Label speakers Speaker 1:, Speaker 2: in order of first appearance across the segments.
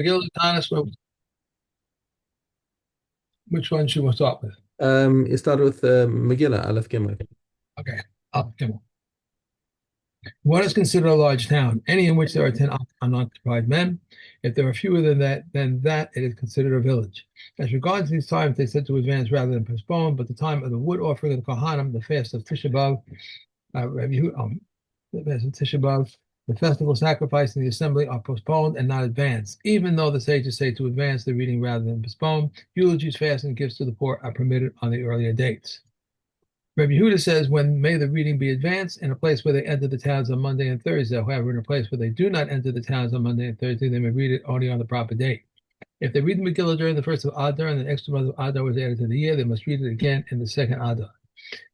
Speaker 1: Megilla, Tanis, which one should we start with?
Speaker 2: You start with Megillah, Aleph Gimel.
Speaker 1: Okay, Gimel. What is considered a large town? Any in which there are 10 unoccupied men. If there are fewer than that, it is considered a village. As regards these times, they said to advance rather than postpone, but the time of the wood offering of the Kohanim, the fast of Tisha B'Av, the fast of Tisha B'Av, the festival sacrifice and the assembly are postponed and not advanced. Even though the sages say to advance the reading rather than postpone, eulogies, fast, and gifts to the poor are permitted on the earlier dates. Rabbi Yehuda says, when may the reading be advanced in a place where they enter the towns on Monday and Thursday. However, in a place where they do not enter the towns on Monday and Thursday, they may read it only on the proper date. If they read the Megillah during the first of Adar and the extra month of Adar was added to the year, they must read it again in the second Adar.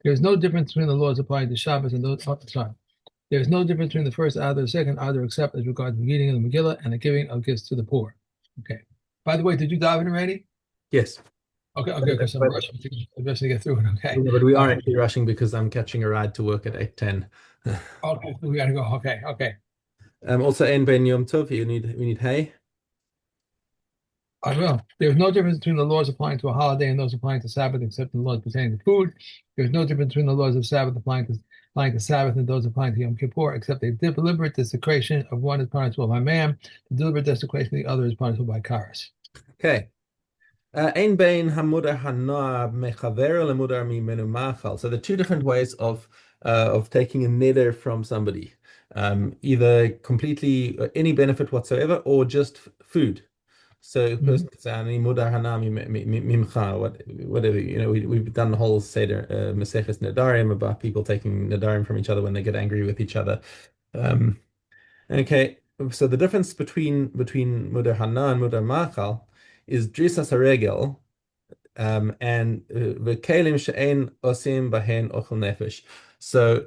Speaker 1: There is no difference between the laws applying to Shabbos and those. Sorry. There is no difference between the first Adar and the second Adar except as regards the reading of the Megillah and the giving of gifts to the poor. Okay. By the way, did you dive in already?
Speaker 2: Yes.
Speaker 1: Okay,
Speaker 2: But,
Speaker 1: okay, because I'm
Speaker 2: but,
Speaker 1: rushing to get through it. Okay.
Speaker 2: but we
Speaker 1: Uh,
Speaker 2: are actually rushing because I'm catching a ride to work at 8:10.
Speaker 1: okay, we gotta go. Okay, okay.
Speaker 2: Also, Ein Ben Yom Tov, we need hay.
Speaker 1: I will. There's no difference between the laws applying to a holiday and those applying to Sabbath, except in the laws pertaining to food. There's no difference between the laws of Sabbath applying to Sabbath and those applying to Yom Kippur, except a deliberate desecration of one is punishable by man, the deliberate desecration of the other is punishable by Karas.
Speaker 2: Okay. Ein Ben Hamudar Hanoah Mechaver Lemudar Mimenu Machal. So the two different ways of taking a neder from somebody, either completely any benefit whatsoever or just food. So a
Speaker 1: Mhm.
Speaker 2: person could say, "Ani mudar hanami mimcha," whatever. We've done the whole Seder Maseches Nedarim about people taking Nedarim from each other when they get angry with each other. Um, okay, so the difference between mudar hana and mudar machal is drisas haregel and v'kelim she'ein osim bahen ochel nefesh. So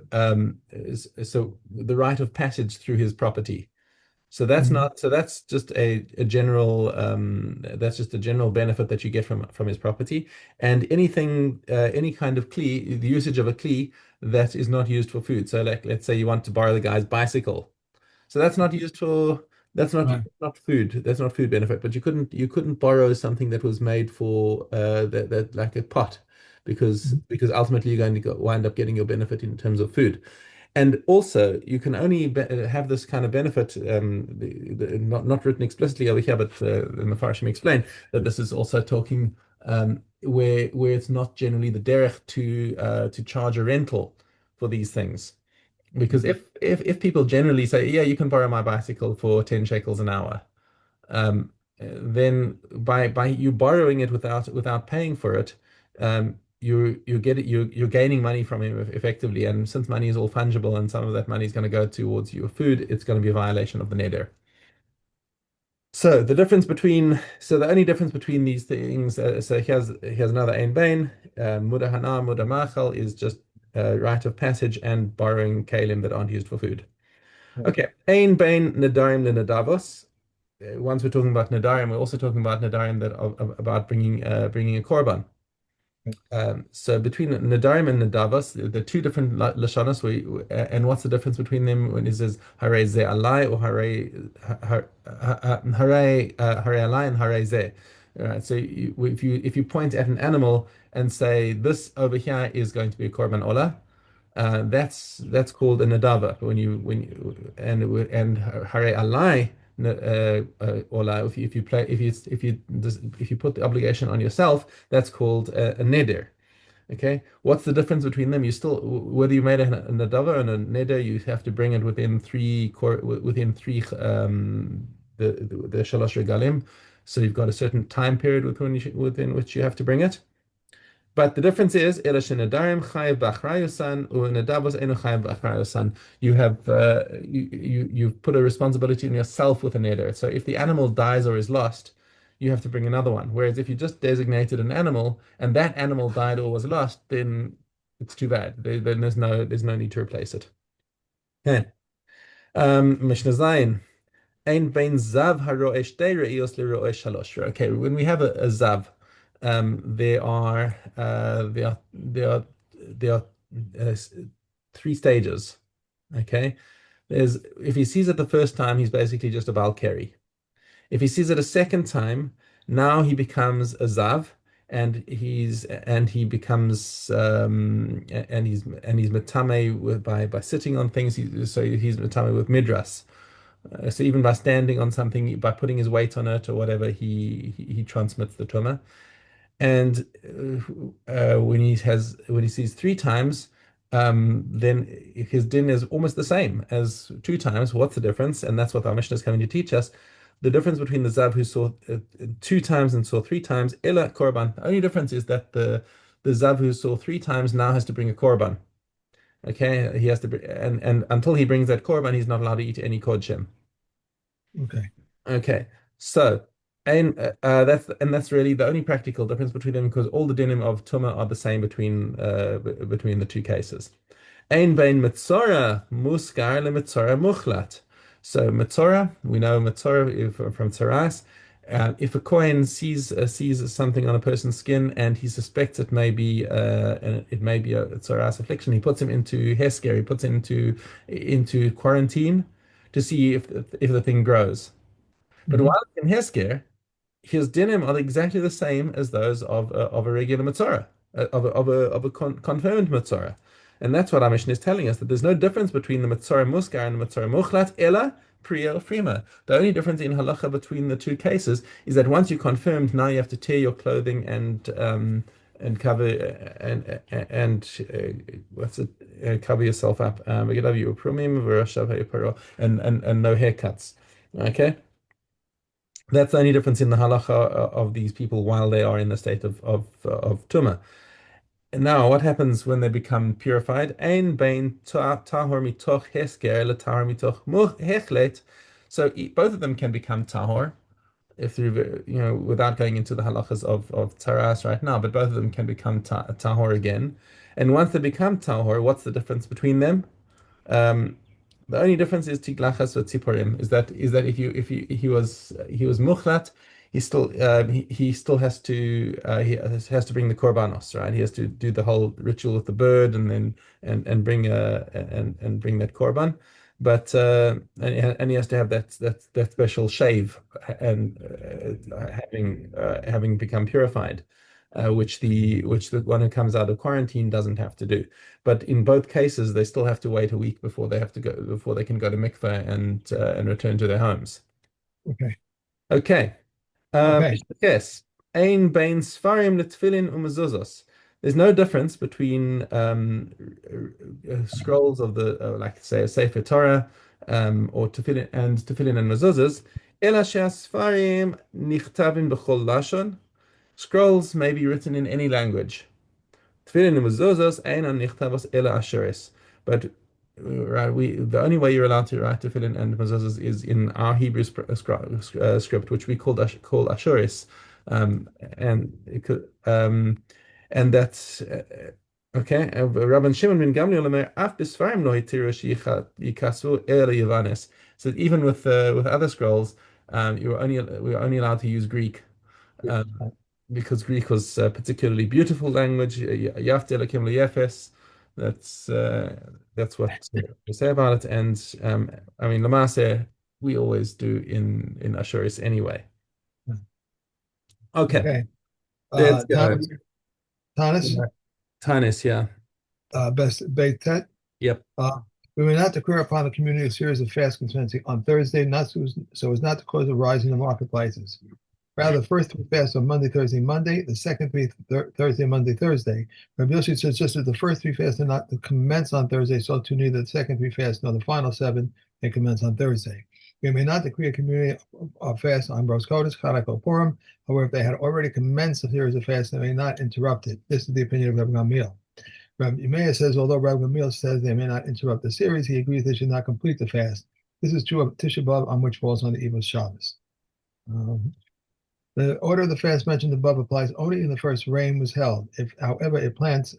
Speaker 2: the rite of passage through his property.
Speaker 1: Mhm.
Speaker 2: That's just a general that's just a general benefit that you get from his property. And anything any kind of kli, the usage of a kli that is not used for food. So like let's say you want to borrow the guy's bicycle. So that's not used for that's
Speaker 1: Right.
Speaker 2: not food. That's not food benefit. But you couldn't borrow something that was made for that like a pot
Speaker 1: Mhm.
Speaker 2: because ultimately you're going to wind up getting your benefit in terms of food. And also, you can only have this kind of benefit, not written explicitly over here, but the Mefarshim explain that this is also talking where it's not generally the derech to charge a rental for these things. Because if people generally say, yeah, you can borrow my bicycle for 10 shekels an hour, then by you borrowing it without paying for it, you're gaining money from him effectively. And since money is all fungible and some of that money is going to go towards your food, it's going to be a violation of the neder. So the only difference between these things, so here's another Ein Bain, Muda Hana, Muda Machal is just rite of passage and borrowing kalim that aren't used for food. Okay, Ein Bain Nadarim Lenadavos. Once we're talking about Nadarim, we're also talking about Nadarim about bringing a korban. So between Nadarim and Nadavas, the two different lashonos. And what's the difference between them when it says Hare Ze Alai or Hare Alai and Hare Ze? All right. So if you point at an animal and say this over here is going to be a korban olah, that's called a nadava. And hare alai ola. If you put the obligation on yourself, that's called a neder. Okay, what's the difference between them? You still, whether you made a nadava and a neder, you have to bring it within three the shalosh regalim. So you've got a certain time period within which you have to bring it. But the difference is, "Ela shenadarim chayev b'achrayusan u'nadavos enu chayev b'achrayusan." You've put a responsibility on yourself with a neder. So if the animal dies or is lost, you have to bring another one. Whereas if you just designated an animal and that animal died or was lost, then it's too bad. Then there's no need to replace it. Okay. Mishnah Zayin. Ein bein zav haroeh shtei re'iyos leroeh shalosh. Okay, when we have a zav, there are three stages. Okay, there's if he sees it the first time, he's basically just a Balkari. If he sees it a second time, now he becomes a zav, and he becomes and he's metame with by sitting on things. So he's metame with midras. So even by standing on something, by putting his weight on it or whatever, he transmits the tumah. And when he sees three times, then his din is almost the same as two times. What's the difference? And that's what our Mishnah is coming to teach us. The difference between the Zav who saw two times and saw three times, Ela Korban. The only difference is that the Zav who saw three times now has to bring a Korban. Okay, he has to, and until he brings that Korban, he's not allowed to eat any Kodshem.
Speaker 1: Okay.
Speaker 2: Okay, so that's really the only practical difference between them because all the dinim of Tuma are the same between the two cases. Ein bein Metzora muskar le Metzora muchlat. So Metzora, we know Metzora from Tzaras. If a Kohen sees something on a person's skin and he suspects it may be a Tzaras affliction, he puts him into Hesker, he puts him into quarantine to see if the thing grows. But
Speaker 1: Hmm.
Speaker 2: while in Hesker, his dinim are exactly the same as those of a regular Matzorah, of a confirmed Matzorah. And that's what our mission is telling us, that there's no difference between the Matzorah Muskar and the Matzorah Muchlat, Ella, Priya, or Frima. The only difference in halacha between the two cases is that once you're confirmed, now you have to tear your clothing and cover and what's it cover yourself up. And no haircuts. Okay. That's the only difference in the halacha of these people while they are in the state of tuma. And now, what happens when they become purified? Ein bein tahor mitoch hesker letahor mitoch hechlet. So both of them can become tahor if through without going into the halachas of taras right now, but both of them can become tahor again. And once they become tahor, what's the difference between them? Um, the only difference is tiglachas or tziporim. Is that if he was muchlat, he still has to bring the korbanos, right? He has to do the whole ritual with the bird and then and bring bring that korban, but and he has to have that special shave and having become purified, which the one who comes out of quarantine doesn't have to do. But in both cases, they still have to wait a week before they can go to mikveh and return to their homes.
Speaker 1: Okay.
Speaker 2: Okay.
Speaker 1: Okay.
Speaker 2: Yes. Ein bein sfarim letfilin umezuzos. There's no difference between scrolls of the like say a Sefer Torah or tefillin and mezuzahs. Ela she'asfarim nichtavim b'chol lashon. Scrolls may be written in any language. Tefillin and mezuzahs einan nichtavos ela asheres. But right, the only way you're allowed to write tefillin and mezuzahs is in our Hebrew script, which we call asheris, and it could, and that's okay. Rabban Shimon ben Gamliel Omer, af b'sfarim lo hitiru yikasu ela Yavanes. So even with other scrolls, we were only allowed to use Greek. Um, because Greek was a particularly beautiful language. Yafte Elokim leyefes. That's what we say about it. And I mean, Lamase, we always do in Ashuris anyway. Okay,
Speaker 1: Okay.
Speaker 2: let's go.
Speaker 1: Thomas, Thomas,
Speaker 2: Tanis, yeah.
Speaker 1: best Beitet.
Speaker 2: Yep.
Speaker 1: Uh, we were not declare upon the community a series of fast commencing on Thursday, not so as not to cause a rise in the marketplaces. Rather, the first three fasts are Monday, Thursday, Monday. The second three Thursday, Monday, Thursday. Rabbi Yossi says just as the first three fasts are not to commence on Thursday, so too neither the second three fasts nor the final seven may commence on Thursday. We may not decree a community of fast on Rosh Chodesh, Chanukah, or Purim. However, if they had already commenced a series of fasts, they may not interrupt it. This is the opinion of Rabbi Gamliel. Rabbi Yemeir says, although Rabbi Gamliel says they may not interrupt the series, he agrees they should not complete the fast. This is true of Tisha B'Av, on which falls on the eve of Shabbos. The order of the fast mentioned above applies only in the first rain was held. However, if plants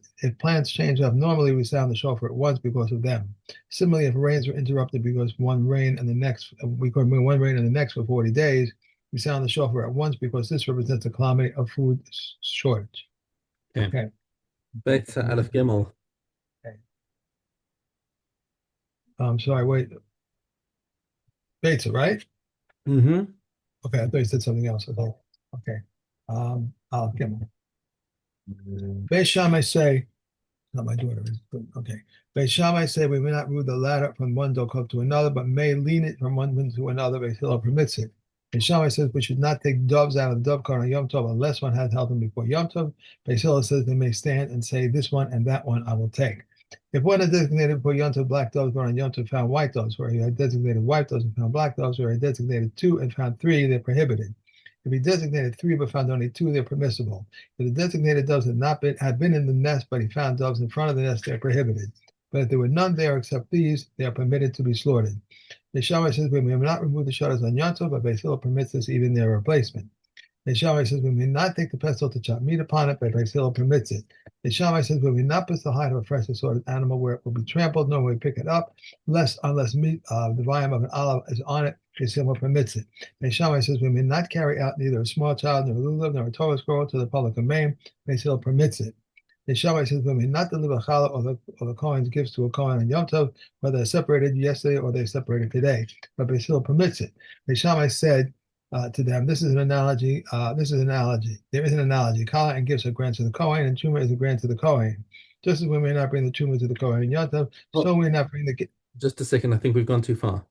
Speaker 1: change abnormally, we sound the shofar at once because of them. Similarly, if rains were interrupted because one rain and the next for 40 days, we sound the shofar at once because this represents a calamity of food shortage.
Speaker 2: Okay.
Speaker 1: Okay.
Speaker 2: Beit Aleph Gimel.
Speaker 1: Okay. Sorry, wait. Beta, right?
Speaker 2: Mm-hmm.
Speaker 1: Okay, I thought you said something else. Okay. I'll get one. Beis Shammai say, not my daughter is, but okay. Beis Shammai say we may not move the ladder from one doorknob to another, but may lean it from one window to another. Beis Hillel permits it. Beis Shammai says we should not take doves out of the dove cart on Yom Tov unless one has held them before Yom Tov. Beis Hillel says they may stand and say this one and that one I will take. If one is designated before Yom Tov black doves, but on Yom Tov found white doves, where he had designated white doves and found black doves, where he designated two and found three, they're prohibited. If he designated three but found only two, they're permissible. If the designated doves had been in the nest, but he found doves in front of the nest, they're prohibited. But if there were none there except these, they are permitted to be slaughtered. The Shammai says we may not remove the shutters on Yom Tov, but Beis Hillel permits this even their replacement. The Shammai says we may not take the pestle to chop meat upon it, but Beis Hillel permits it. The Shammai says we may not put the hide of a fresh assorted animal where it will be trampled, nor will we pick it up, unless meat, the volume of an olive is on it. Beis Hillel permits it. The Shammai says we may not carry out neither a small child, nor a lulav, nor a Torah scroll to the public domain. Beis Hillel permits it. The Shammai says we may not deliver challah or the Kohen's gifts to a Kohen on Yom Tov, whether they're separated yesterday or they're separated today. But Beis Hillel permits it. The Shammai said to them, this is an analogy. This is an analogy. There is an analogy. Challah and gifts are granted to the Kohen, and Truma is a grant to the Kohen. Just as we may not bring the Truma to the Kohen in Yom Tov,
Speaker 2: Oh,
Speaker 1: so we may not bring the.
Speaker 2: just a second. I think we've gone too far.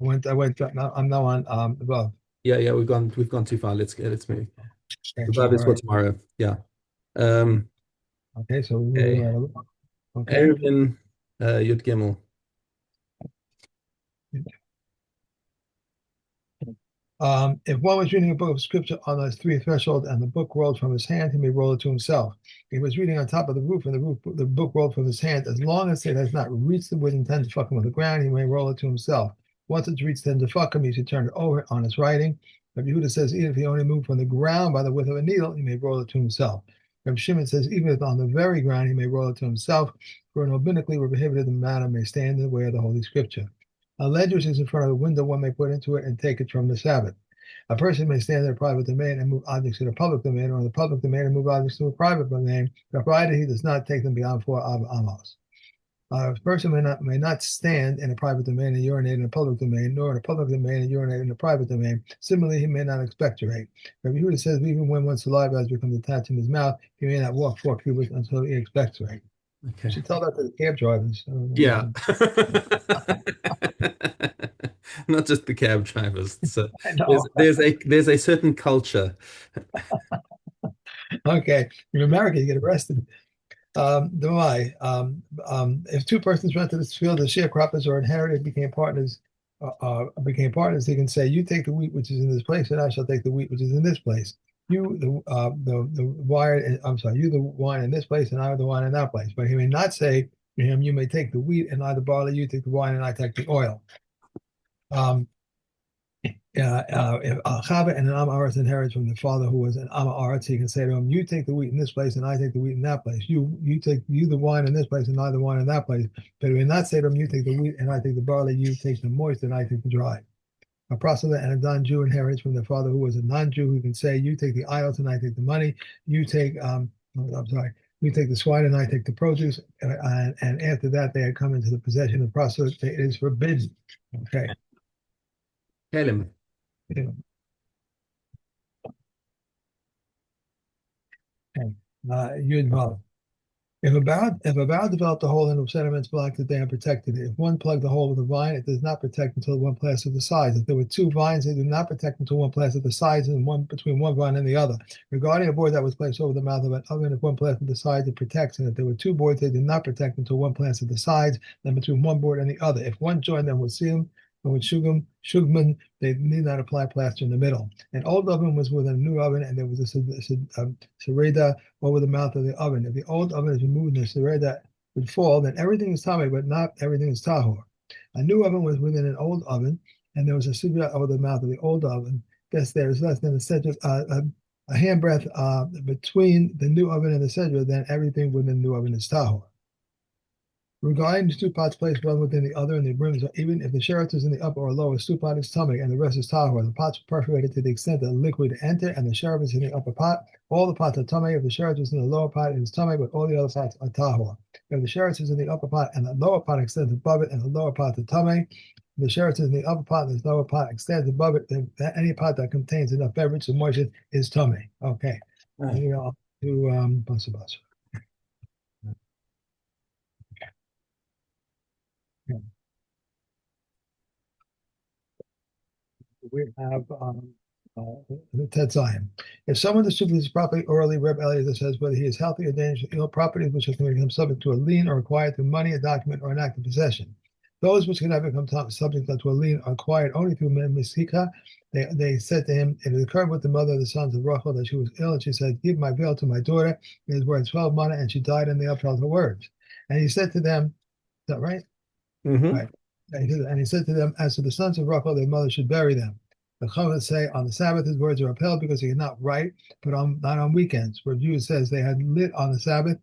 Speaker 1: I'm now on above.
Speaker 2: Yeah, we've gone too far. Let's move.
Speaker 1: Okay,
Speaker 2: That
Speaker 1: all
Speaker 2: is for
Speaker 1: right.
Speaker 2: tomorrow. Yeah. Um,
Speaker 1: Okay, so
Speaker 2: okay.
Speaker 1: okay.
Speaker 2: Erevin Yud Gimel.
Speaker 1: If one was reading a book of scripture on those three thresholds and the book rolled from his hand, he may roll it to himself. If he was reading on top of the roof and the book rolled from his hand, as long as it has not reached the width intended to fuck him with the ground, he may roll it to himself. Once it's reached the end to fuck him, he should turn it over on his writing. Rabbi Yehuda says even if he only moved from the ground by the width of a needle, he may roll it to himself. Rabbi Shimon says even if on the very ground, he may roll it to himself. For an rabbinically prohibited matter may stand in the way of the Holy Scripture. A ledge which is in front of a window, one may put into it and take it from the Sabbath. A person may stand in a private domain and move objects to the public domain, or in the public domain and move objects to a private domain, provided he does not take them beyond 4 amos. A person may not stand in a private domain and urinate in a public domain, nor in a public domain and urinate in a private domain. Similarly, he may not expectorate. Rabbi Yehuda says even when one's saliva has become detached in his mouth, he may not walk 4 cubits until he expectorate. You
Speaker 2: Okay.
Speaker 1: should tell that to the cab drivers.
Speaker 2: Yeah. Not just the cab drivers. So
Speaker 1: I
Speaker 2: there's
Speaker 1: know.
Speaker 2: there's a there's a certain culture.
Speaker 1: Okay. In America, you get arrested. If two persons rented this field as sharecroppers or inherited, became partners, they can say, "You take the wheat which is in this place, and I shall take the wheat which is in this place. You the wine, I'm sorry, you the wine in this place, and I the wine in that place." But he may not say to him, "You may take the wheat and I the barley. You take the wine and I take the oil." Um, if Chava and an Am Aretz inherits from the father who was an Am Aretz, he can say to him, "You take the wheat in this place, and I take the wheat in that place. You take the wine in this place, and I the wine in that place." But he will not say to him, "You take the wheat, and I take the barley. You take the moist, and I take the dry." A proselyte and a non-Jew inherits from the father who was a non-Jew, who can say, "You take the idols, and I take the money. You take I'm sorry. You take the swine, and I take the produce." And after that, they had come into the possession of proselyte. It is forbidden. Okay.
Speaker 2: Kalim.
Speaker 1: Yeah. Okay. Yud Vav. If a bough developed a hole in the sediments block that they are protected. If one plugged the hole with a vine, it does not protect until one plasters the sides. If there were two vines, they do not protect until one plasters the sides and one between one vine and the other. Regarding a board that was placed over the mouth of an oven, if one plastered the sides, it protects. And if there were two boards, they do not protect until one plastered the sides, then between one board and the other. If one joined them with seam and with shugman, they need not apply plaster in the middle. An old oven was with a new oven, and there was a sereda over the mouth of the oven. If the old oven is removed and the sereda would fall, then everything is tamei, but not everything is tahor. A new oven was within an old oven, and there was a sereda over the mouth of the old oven. Thus, there is less than a handbreadth between the new oven and the sedra, then everything within the new oven is tahor. Regarding the stew pots placed one within the other, and the brims, even if the sheretz is in the upper or lower stew pot is tummy, and the rest is tahor, the pots are perforated to the extent that the liquid enter, and the sheretz is in the upper pot. All the pots are tummy. If the sheretz is in the lower pot, it is tummy, but all the other pots are tahor. If the sheretz is in the upper pot and the lower pot extends above it, and the lower pot is tummy, the sheretz is in the upper pot and the lower pot extends above it, then any pot that contains enough beverage to moisten is tummy. Okay.
Speaker 2: Right.
Speaker 1: Here we are to basa basa. We have the Ted Zion. If someone distributes his property orally, Reb Eliezer says whether he is healthy or dangerous, properties which have become subject to a lien or acquired through money, a document, or an act of possession. Those which cannot become subject to a lien are acquired only through Mishna. They said to him, it occurred with the mother of the sons of Rachel that she was ill, and she said, give my veil to my daughter. It is worth 12 money, and she died, and they upheld her words. And he said to them, is that right?
Speaker 2: Mm-hmm.
Speaker 1: Right. And he said to them, as to the sons of Rachel, their mother should bury them. The Chachamim say on the Sabbath his words are upheld because he cannot write, but not on weekends. Where Jews says they had lit on the Sabbath,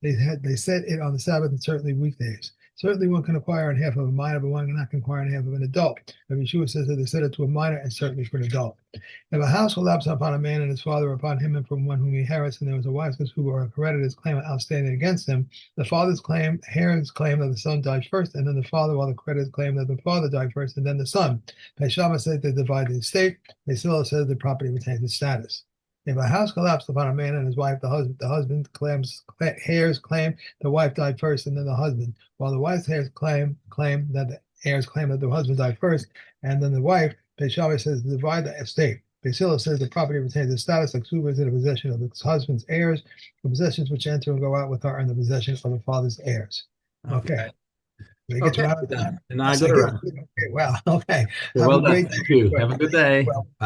Speaker 1: they said it on the Sabbath and certainly weekdays. Certainly one can acquire in half of a minor, but one cannot acquire in half of an adult. Rabbi Yeshua says that they said it to a minor and certainly for an adult. If a house collapsed upon a man and his father, upon him and from one whom he inherits, and there was a wife who were a creditor's claim outstanding against him, the father's claim, Herod's claim that the son died first, and then the father, while the creditor's claim that the father died first, and then the son. Peshama said they divide the estate. Megilla said the property retains its status. If a house collapsed upon a man and his wife, the husband heirs claim the wife died first, and then the husband, while the wife's heirs claim that the heirs claim that the husband died first, and then the wife, Beishavi says, divide the estate. Beisila says the property retains its status like Suba is in the possession of its husband's heirs, the possessions which enter and go out with her are in the possession of the father's heirs. Okay. Did I get you out of that?
Speaker 2: And I got it right.
Speaker 1: Okay, wow. Okay.
Speaker 2: Well done. Thank you. Have a good day.
Speaker 1: Well,
Speaker 2: Bye.